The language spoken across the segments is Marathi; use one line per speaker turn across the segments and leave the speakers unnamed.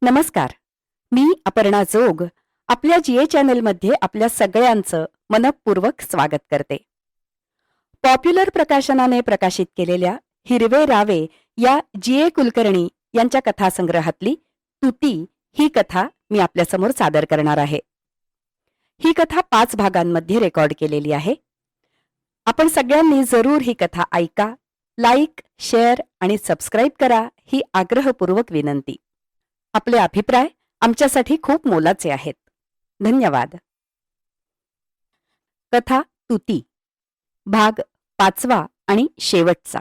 नमस्कार. मी अपर्णा जोग आपल्या जीए चॅनलमध्ये आपल्या सगळ्यांचं मनपूर्वक स्वागत करते. पॉप्युलर प्रकाशनाने प्रकाशित केलेल्या हिरवे रावे या जीए कुलकर्णी यांच्या कथासंग्रहातली तुती ही कथा मी आपल्यासमोर सादर करणार आहे. ही कथा 5 भागांमध्ये रेकॉर्ड केलेली आहे. आपण सगळ्यांनी जरूर ही कथा ऐका, लाईक, शेअर आणि सबस्क्राईब करा ही आग्रहपूर्वक विनंती. आपले अभिप्राय आमच्यासाठी खूप मोलाचे आहेत. धन्यवाद. कथा तुती, भाग 5वा आणि शेवटचा.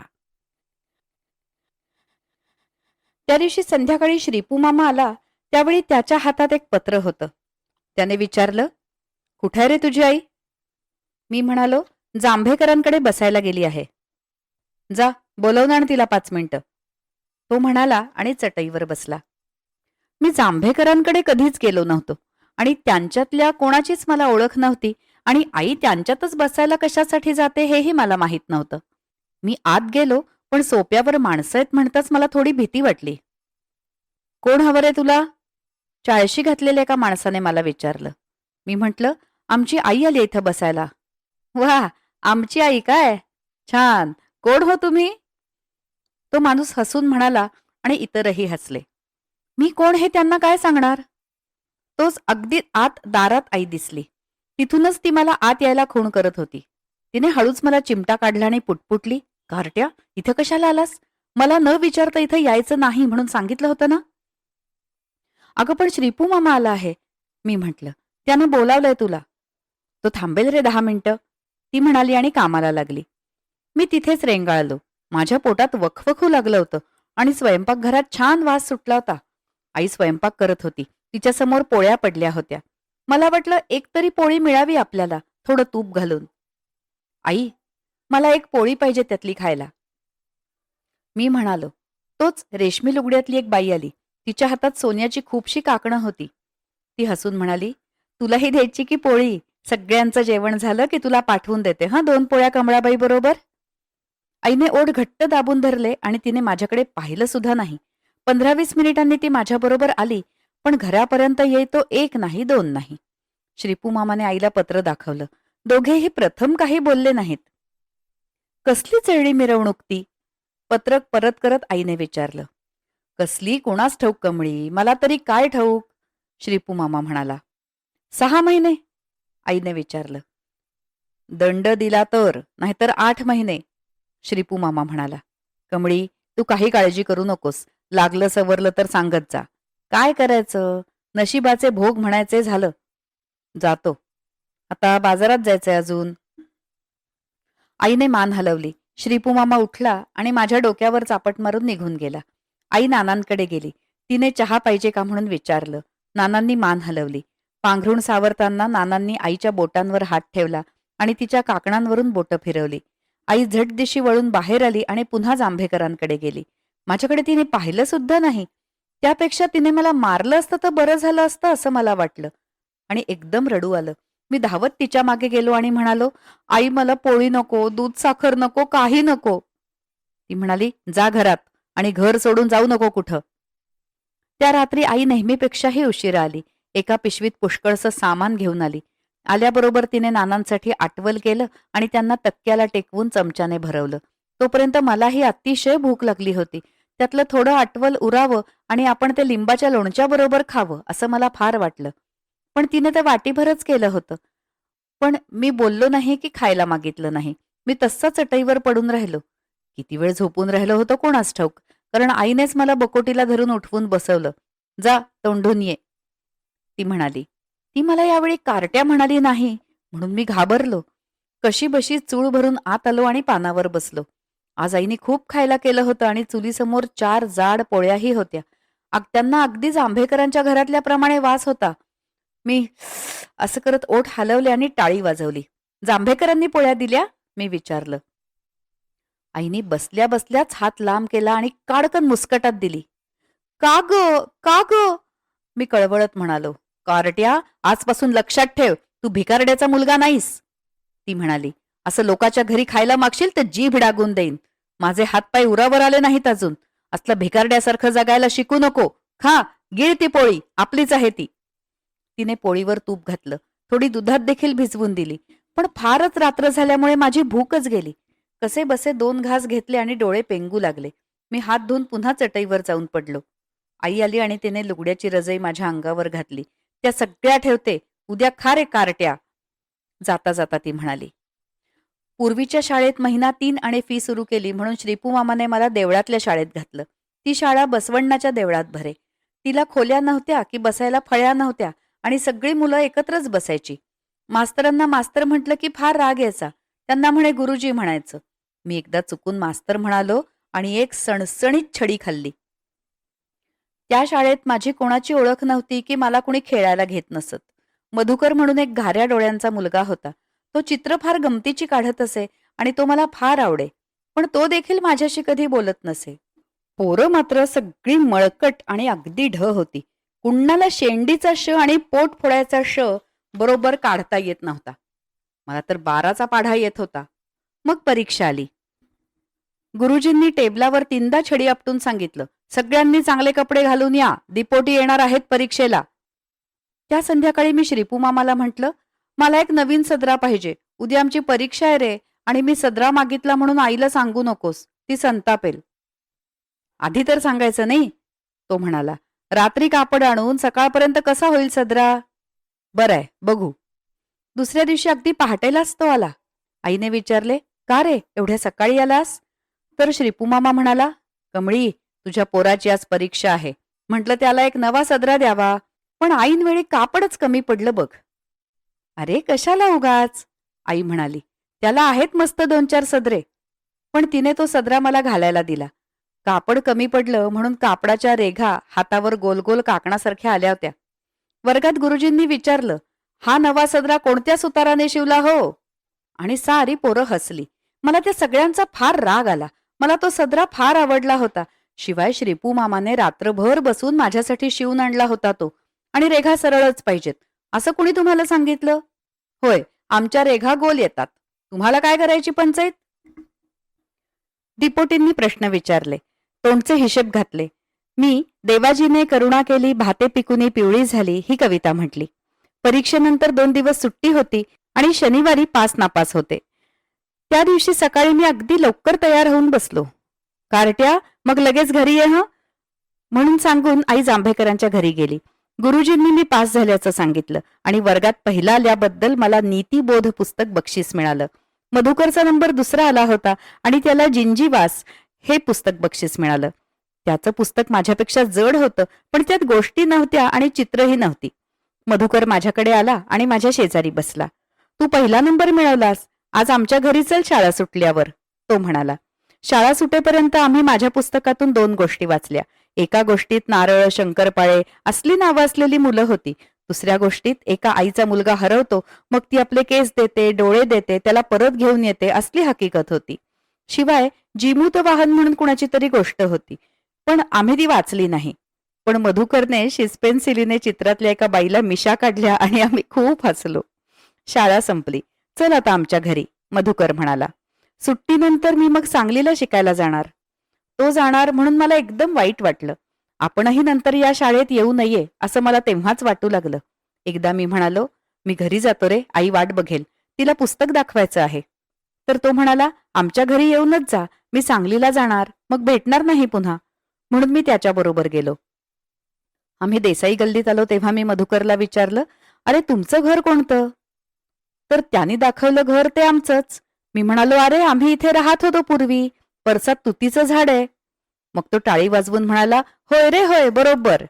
त्या दिवशी संध्याकाळी श्रीपू मामा आला त्यावेळी त्याच्या हातात एक पत्र होतं. त्याने विचारलं, "कुठे रे तुझी आई?" मी म्हणालो, "जांभेकरांकडे बसायला गेली आहे." "जा, बोलवून आण तिला 5 मिनिटं." तो म्हणाला आणि चटईवर बसला. मी जांभेकरांकडे कधीच गेलो नव्हतो आणि त्यांच्यातल्या कोणाचीच मला ओळख नव्हती आणि आई त्यांच्यातच बसायला कशासाठी जाते हेही मला माहीत नव्हतं. मी आत गेलो, पण सोप्यावर माणसं आहेत म्हणताच मला थोडी भीती वाटली. "कोण हवं रे तुला?" चाळशी घातलेल्या एका माणसाने मला विचारलं. मी म्हटलं, "आमची आई आली इथं बसायला." "वा, आमची आई काय? छान. कोण हो तुम्ही?" तो माणूस हसून म्हणाला आणि इतरही हसले. मी कोण हे त्यांना काय सांगणार? तोच अगदी आत दारात आई दिसली. तिथूनच ती मला आत यायला खूण करत होती. तिने हळूच मला चिमटा काढला आणि पुटपुटली, "कार्ट्या, इथं कशाला आलास? मला न विचारता इथं यायचं नाही म्हणून सांगितलं होतं ना?" "अगं पण श्रीपू मामा आला आहे," मी म्हटलं. "त्यानं बोलावलंय तुला." "तो थांबेल रे 10 मिनिटं," ती म्हणाली आणि कामाला लागली. मी तिथेच रेंगाळलो. माझ्या पोटात वखवखू लागलं होतं आणि स्वयंपाकघरात छान वास सुटला होता. आई स्वयंपाक करत होती. तिच्यासमोर पोळ्या पडल्या होत्या. मला वाटलं एक तरी पोळी मिळावी आपल्याला, थोडं तूप घालून. "आई, मला एक पोळी पाहिजे त्यातली खायला." मी म्हणालो. तोच रेशमी लुगड्यातली एक बाई आली. तिच्या हातात सोन्याची खूपशी काकणं होती. ती हसून म्हणाली, "तुलाही द्यायची की पोळी? सगळ्यांचं जेवण झालं की तुला पाठवून देते हं 2 पोळ्या कमळाबाई बरोबर." आईने ओठ घट्ट दाबून धरले आणि तिने माझ्याकडे पाहिलं सुद्धा नाही. 15-20 मिनिटांनी ती माझ्याबरोबर आली, पण घरापर्यंत येतो 1 नाही 2 नाही. श्रीपू मामाने आईला पत्र दाखवलं. दोघेही प्रथम काही बोलले नाहीत. "कसली चळली मिरवणूक ती?" पत्रक परत करत आईने विचारलं. "कसली कोणास ठाऊक कमळी, मला तरी काय ठाऊक?" श्रीपू मामा म्हणाला. "6 महिने?" आईने विचारलं. "दंड दिला तर, नाहीतर 8 महिने." श्रीपू मामा म्हणाला. "कमळी, तू काही काळजी करू नकोस. लागलं सवरलं तर सांगत जा. काय करायचं, नशिबाचे भोग म्हणायचे झालं. जातो. आता बाजारात जायचंय अजून." आईने मान हलवली. श्रीपू मामा उठला आणि माझ्या डोक्यावर चापट मारून निघून गेला. आई नानांकडे गेली. तिने चहा पाहिजे का म्हणून विचारलं. नानांनी मान हलवली. पांघरुण सावरताना नानांनी आईच्या बोटांवर हात ठेवला आणि तिच्या काकणांवरून बोटं फिरवली. आई झटदिशी वळून बाहेर आली आणि पुन्हा जांभेकरांकडे गेली. माझ्याकडे तिने पाहिलं सुद्धा नाही. त्यापेक्षा तिने मला मारलं असतं तर बरं झालं असतं असं मला वाटलं आणि एकदम रडू आलं. मी धावत तिच्या मागे गेलो आणि म्हणालो, "आई, मला पोळी नको, दूध साखर नको, काही नको." ती म्हणाली, "जा घरात आणि घर सोडून जाऊ नको कुठं." त्या रात्री आई नेहमीपेक्षाही उशिरा आली. एका पिशवीत पुष्कळसं सामान घेऊन आली. आल्याबरोबर तिने नानांसाठी आटवल केलं आणि त्यांना तक्क्याला टेकवून चमच्याने भरवलं. तोपर्यंत मलाही अतिशय भूक लागली होती. त्यातलं थोडं आटवल उरावं आणि आपण ते लिंबाच्या लोणच्याबरोबर खावं असं मला फार वाटलं. पण तिने ते वाटीभरच केलं होतं. पण मी बोललो नाही की खायला मागितलं नाही. मी तस्सा चटईवर पडून राहिलो. किती वेळ झोपून राहिलो होतो कोणास ठाऊक, कारण आईनेच मला बकोटीला धरून उठवून बसवलं. "जा, तोंडून ये," ती म्हणाली. ती मला यावेळी कार्ट्या म्हणाली नाही म्हणून मी घाबरलो. कशीबशी चूळ भरून आत आलो आणि पानावर बसलो. आज आईने खूप खायला केलं होतं आणि चुलीसमोर 4 जाड पोळ्याही होत्या. त्यांना अगदी जांभेकरांच्या घरातल्याप्रमाणे वास होता. मी असं करत ओठ हलवले आणि टाळी वाजवली. "जांभेकरांनी पोळ्या दिल्या?" मी विचारलं. आईने बसल्या बसल्याच हात लांब केला आणि काडकन मुस्कटात दिली. "का ग, का ग?" मी कळवळत म्हणालो. "कार्ट्या, आजपासून लक्षात ठेव, तू भिकारड्याचा मुलगा नाहीस." ती म्हणाली, "असं लोकाच्या घरी खायला मागशील तर जीभ डागून देईन. माझे हातपाय उरावर आले नाहीत अजून. असलं भिकारड्यासारखं जगायला शिकू नको. खा, गिळ ती पोळी, आपलीच आहे ती. तिने पोळीवर तूप घातलं, थोडी दुधात देखील भिजवून दिली. पण फारच रात्र झाल्यामुळे माझी भूकच गेली. कसे बसे 2 घास घेतले आणि डोळे पेंगू लागले. मी हात धुवून पुन्हा चटईवर जाऊन पडलो. आई आली आणि तिने लुगड्याची रजई माझ्या अंगावर घातली. त्या सगळ्या ठेवते, उद्या खा रे कारट्या. जाता जाता ती म्हणाली. पूर्वीच्या शाळेत महिना 3 आणे फी सुरू केली म्हणून श्रीपू मामाने मला देवळातल्या शाळेत घातलं. ती शाळा बसवण्णाच्या देवळात भरे. तिला खोल्या नव्हत्या की बसायला फळ्या नव्हत्या आणि सगळी मुलं एकत्रच बसायची. मास्तरांना मास्तर म्हटलं की फार राग यायचा. त्यांना म्हणे गुरुजी म्हणायचं. मी एकदा चुकून मास्तर म्हणालो आणि एक सणसणीत छडी खाल्ली. त्या शाळेत माझी कोणाची ओळख नव्हती की मला कुणी खेळायला घेत नसत. मधुकर म्हणून एक घाऱ्या डोळ्यांचा मुलगा होता. तो चित्र फार गमतीची काढत असे आणि तो मला फार आवडे. पण तो देखील माझ्याशी कधी बोलत नसे. पोरं मात्र सगळी मळकट आणि अगदी ढ होती. कुणाला शेंडीचा श आणि पोट फोडायचा श बरोबर काढता येत नव्हता. मला तर 12चा पाढा येत होता. मग परीक्षा आली. गुरुजींनी टेबलावर 3दा छडी आपटून सांगितलं, सगळ्यांनी चांगले कपडे घालून या, दिपोटी येणार आहेत परीक्षेला. त्या संध्याकाळी मी श्रीपू मामाला म्हटलं, मला एक नवीन सदरा पाहिजे. उद्या आमची परीक्षा आहे रे आणि मी सदरा मागितला म्हणून आईला सांगू नकोस, ती संतापेल. आधी तर सांगायचं नाही, तो म्हणाला. रात्री कापड आणून सकाळपर्यंत कसा होईल सदरा? बरंय, बघू. दुसऱ्या दिवशी अगदी पहाटेलाच तो आला. आईने विचारले, का रे एवढ्या सकाळी आलास? तर श्रीपू मामा म्हणाला, कमळी, तुझ्या पोराची आज परीक्षा आहे. म्हटलं त्याला एक नवा सदरा द्यावा, पण ऐनवेळी कापडच कमी पडलं बघ. अरे कशाला उगाच, आई म्हणाली. त्याला आहेत मस्त 2-4 सदरे. पण तिने तो सदरा मला घालायला दिला. कापड कमी पडलं म्हणून कापडाच्या रेघा हातावर गोल गोल काकणासारख्या आल्या होत्या. वर्गात गुरुजींनी विचारलं, हा नवा सदरा कोणत्या सुताराने शिवला हो? आणि सारी पोरं हसली. मला त्या सगळ्यांचा फार राग आला. मला तो सदरा फार आवडला होता. शिवाय श्रीपू मामाने रात्रभर बसून माझ्यासाठी शिवून आणला होता तो. आणि रेघा सरळच पाहिजेत असं कुणी तुम्हाला सांगितलं? होय, आमच्या रेघा गोल येतात. तुम्हाला काय करायची पंचायत? दिपोटींनी प्रश्न विचारले, तोंडचे हिशेब घातले. मी देवाजीने करुणा केली भाते पिकुनी पिवळी झाली ही कविता म्हटली. परीक्षेनंतर 2 दिवस सुट्टी होती आणि शनिवारी पास नापास होते. त्या दिवशी सकाळी मी अगदी लवकर तयार होऊन बसलो. कारट्या, मग लगेच घरी ये हं म्हणून सांगून आई जांभेकरांच्या घरी गेली. गुरुजींनी मी पास झाल्याचं सांगितलं आणि वर्गात पहिला आल्याबद्दल मला नीतिबोध पुस्तक बक्षीस मिळालं. मधुकरचा नंबर 2रा आला होता आणि त्याला जिंजीवास हे पुस्तक बक्षीस मिळालं. त्याचं पुस्तक माझ्यापेक्षा जड होतं, पण त्यात गोष्टी नव्हत्या आणि चित्रही नव्हती. मधुकर माझ्याकडे आला आणि माझ्या शेजारी बसला. तू पहिला नंबर मिळवलास, आज आमच्या घरी चल शाळा सुटल्यावर, तो म्हणाला. शाळा सुटेपर्यंत आम्ही माझ्या पुस्तकातून 2 गोष्टी वाचल्या. एका गोष्टीत नारळ, शंकरपाळे असली नावं असलेली मुलं होती. दुसऱ्या गोष्टीत एका आईचा मुलगा हरवतो, मग ती आपले केस देते, डोळे देते, त्याला परत घेऊन येते असली हकीकत होती. शिवाय जिमूत वाहन म्हणून कुणाची तरी गोष्ट होती, पण आम्ही ती वाचली नाही. पण मधुकरने शिसपेन्सिलीने चित्रातल्या एका बाईला मिशा काढल्या आणि आम्ही खूप हसलो. शाळा संपली. चल आता आमच्या घरी, मधुकर म्हणाला. सुट्टीनंतर मी मग सांगलीला शिकायला जाणार. तो जाणार म्हणून मला एकदम वाईट वाटलं. आपणही नंतर या शाळेत येऊ नये असं मला तेव्हाच वाटू लागलं. एकदा मी म्हणालो, मी घरी जातो रे, आई वाट बघेल, तिला पुस्तक दाखवायचं आहे. तर तो म्हणाला, आमच्या घरी येऊनच जा, मी सांगलीला जाणार, मग भेटणार नाही पुन्हा. म्हणून मी त्याच्याबरोबर गेलो. आम्ही देसाई गल्लीत आलो तेव्हा मी मधुकरला विचारलं, अरे तुमचं घर कोणतं? तर त्यांनी दाखवलं घर ते आमचंच. मी म्हणालो, अरे आम्ही इथे राहत होतो पूर्वी, परसात तुतीचं झाड आहे. मग तो टाळी वाजवून म्हणाला, होय रे होय, बरोबर.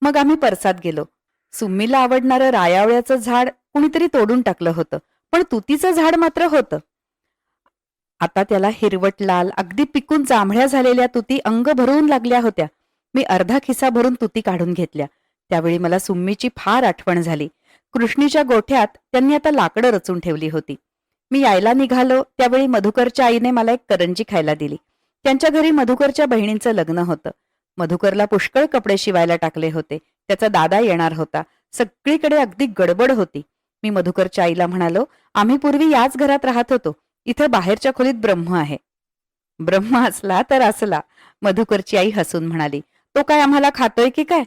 मग आम्ही परसात गेलो. सुम्मीला आवडणारं रायावळ्याचं झाड कुणीतरी तोडून टाकलं होतं, पण तुतीचं झाड मात्र होतं. आता त्याला हिरवट लाल अगदी पिकून जांभळ्या झालेल्या तुती अंग भरून लागल्या होत्या. मी अर्धा खिसा भरून तुती काढून घेतल्या. त्यावेळी मला सुम्मीची फार आठवण झाली. कृष्णीच्या गोठ्यात त्यांनी आता लाकडं रचून ठेवली होती. मी यायला निघालो त्यावेळी मधुकरच्या आईने मला एक करंजी खायला दिली. त्यांच्या घरी मधुकरच्या बहिणींचं लग्न होतं. मधुकरला पुष्कळ कपडे शिवायला टाकले होते. त्याचा दादा येणार होता. सगळीकडे अगदी गडबड होती. मी मधुकरच्या आईला म्हणालो, आम्ही पूर्वी याच घरात राहत होतो. इथं बाहेरच्या खोलीत ब्रह्म आहे. ब्रह्म असला तर असला, मधुकरची आई हसून म्हणाली. तो काय आम्हाला खातोय की काय?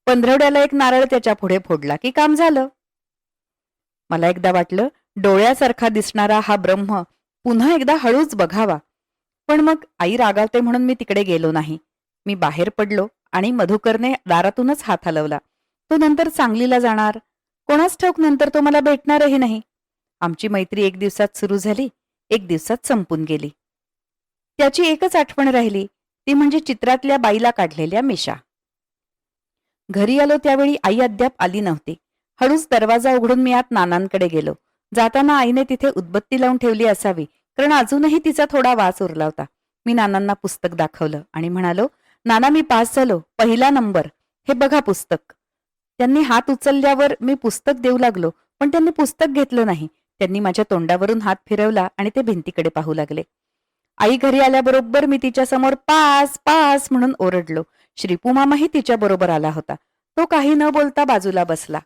पंधरवड्याला एक नारळ त्याच्या पुढे फोडला की काम झालं. मला एकदा वाटलं डोळ्यासारखा दिसणारा हा ब्रह्म पुन्हा एकदा हळूच बघावा. पण मग आई रागावते म्हणून मी तिकडे गेलो नाही. मी बाहेर पडलो आणि मधुकरने दारातूनच हात हलवला. तो नंतर सांगलीला जाणार, कोणास ठाऊक नंतर तो मला भेटणारही नाही. आमची मैत्री एक दिवसात सुरू झाली, एक दिवसात संपून गेली. त्याची एकच आठवण राहिली, ती म्हणजे चित्रातल्या बाईला काढलेल्या मिशा. घरी आलो त्यावेळी आई अद्याप आली नव्हती. हळूच दरवाजा उघडून मी आत नानांकडे गेलो. जाताना आईने तिथे उदबत्ती लावून ठेवली असावी, कारण अजूनही तिचा थोडा वास उरला होता. मी नानांना पुस्तक दाखवलं आणि म्हणालो, नाना मी पास झालो, 1ला नंबर, हे बघा पुस्तक. त्यांनी हात उचलल्यावर मी पुस्तक देऊ लागलो, पण त्यांनी पुस्तक घेतलं नाही. त्यांनी माझ्या तोंडावरून हात फिरवला आणि ते भिंतीकडे पाहू लागले. आई घरी आल्याबरोबर मी तिच्या समोर पास पास म्हणून ओरडलो. श्रीपू मामाही तिच्या बरोबर आला होता. तो काही न बोलता बाजूला बसला.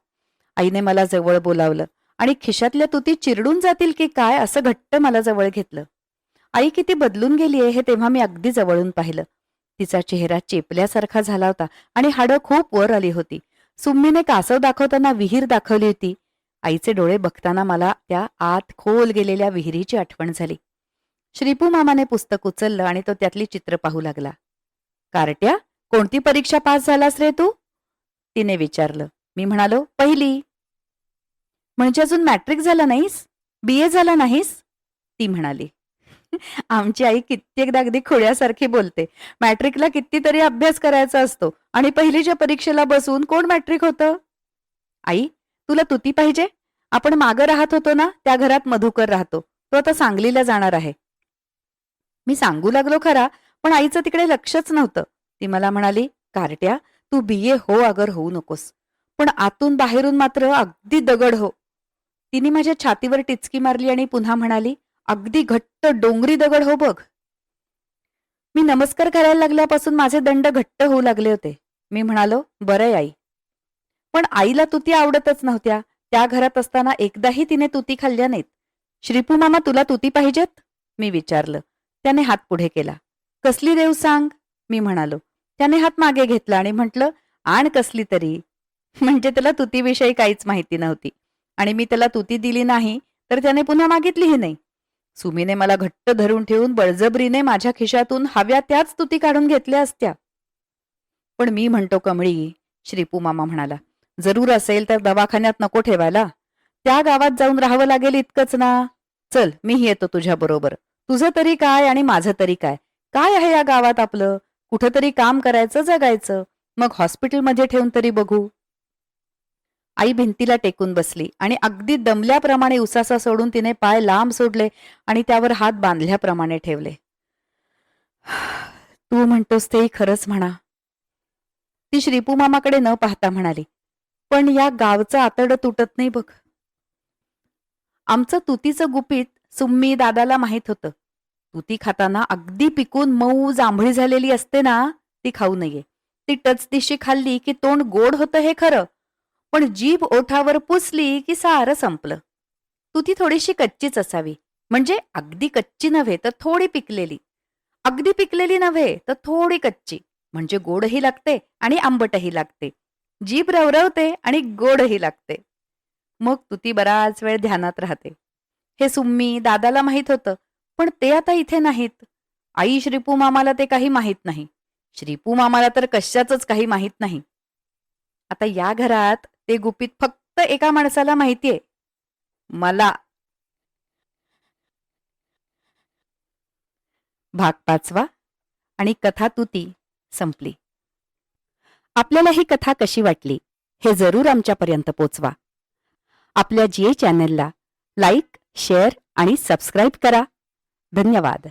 आईने मला जवळ बोलावलं आणि खिशातल्या तुती चिरडून जातील की काय असं घट्ट मला जवळ घेतलं. आई किती बदलून गेलीये हे तेव्हा मी अगदी जवळून पाहिलं. तिचा चेहरा चेपल्यासारखा झाला होता आणि हाडं खूप वर आली होती. सुम्मीने कासव दाखवताना विहीर दाखवली होती. आईचे डोळे बघताना मला त्या आत खोल गेलेल्या विहिरीची आठवण झाली. श्रीपू मामाने पुस्तक उचललं आणि तो त्यातली चित्र पाहू लागला. कार्ट्या, कोणती परीक्षा पास झालास रे तू? तिने विचारलं. मी म्हणालो, 1ली. म्हणजे अजून मॅट्रिक झाला नाहीस? BA झाला नाहीस? ती म्हणाली. आमची आई कित्येकदा अगदी खोड्यासारखी बोलते. मॅट्रिकला कितीतरी अभ्यास करायचा असतो आणि पहिलीच्या परीक्षेला बसून कोण मॅट्रिक होतं? आई, तुला तुती पाहिजे? आपण मागं राहत होतो ना, त्या घरात मधुकर राहतो. तो आता सांगलीला जाणार आहे. मी सांगू लागलो खरा, पण आईचं तिकडे लक्षच नव्हतं. ती मला म्हणाली, कार्ट्या, तू BA हो अगर होऊ नकोस, पण आतून बाहेरून मात्र अगदी दगड हो. तिने माझ्या छातीवर टिचकी मारली आणि पुन्हा म्हणाली, अगदी घट्ट डोंगरी दगड हो बघ. मी नमस्कार करायला लागल्यापासून माझे दंड घट्ट होऊ लागले होते. मी म्हणालो, बरंय आई. पण आईला तुती आवडतच नव्हत्या. त्या घरात असताना एकदाही तिने तुती खाल्ल्या नाहीत. श्रीपू मामा, तुला तुती पाहिजेत? मी विचारलं. त्याने हात पुढे केला. कसली देऊ सांग? मी म्हणालो. त्याने हात मागे घेतला आणि म्हटलं, आण कसली तरी. म्हणजे त्याला तुतीविषयी काहीच माहिती नव्हती आणि मी त्याला तुती दिली नाही तर त्याने पुन्हा मागितलीही नाही. सुमीने मला घट्ट धरून ठेवून बळजबरीने माझ्या खिशातून हव्या त्याच तुती काढून घेतल्या असत्या. पण मी म्हणतो कमळी, श्रीपू मामा म्हणाला, जरूर असेल तर दवाखान्यात नको ठेवायला. त्या गावात जाऊन राहावं लागेल इतकंच ना. चल, मीही येतो तुझ्या बरोबर. तुझं तरी काय आणि माझं तरी काय. काय आहे या गावात आपलं? कुठंतरी काम करायचं, जगायचं. मग हॉस्पिटलमध्ये ठेवून तरी बघू. आई भिंतीला टेकून बसली आणि अगदी दमल्याप्रमाणे उसासा सोडून तिने पाय लांब सोडले आणि त्यावर हात बांधल्याप्रमाणे ठेवले. तू म्हणतोस तेही खरंच म्हणा. ती श्रीपू मामाकडे न पाहता म्हणाली, पण या गावचं आतडं तुटत नाही बघ. आमचं तुतीचं गुपित सुम्मी दादाला माहित होतं. तुती खाताना अगदी पिकून मऊ जांभळी झालेली असते ना, ती खाऊ नये. ती टचदिशी खाल्ली की तोंड गोड होतं हे खरं, पण जीभ ओठावर पुसली की सारं संपलं. तुती थोडीशी कच्चीच असावी, म्हणजे अगदी कच्ची नव्हे तर थोडी पिकलेली. अगदी पिकलेली नव्हे तर थोडी कच्ची, म्हणजे गोडही लागते आणि आंबटही लागते. जीभ रवरवते आणि गोडही लागते. मग तुती बराच वेळ ध्यानात राहते. हे सुम्मी दादाला माहित होतं, पण ते आता इथे नाहीत. आई श्रीपू मामाला ते काही माहीत नाही. श्रीपू मामाला तर कशाचंच काही माहीत नाही. आता या घरात ते गुपित फक्त एका माणसाला माहितीये, मला. भाग 5 आणि कथा तुती संपली. आपल्याला ही कथा कशी वाटली हे जरूर आमच्यापर्यंत पोचवा. आपल्या GA चॅनलला लाईक, शेअर आणि सबस्क्राईब करा. धन्यवाद.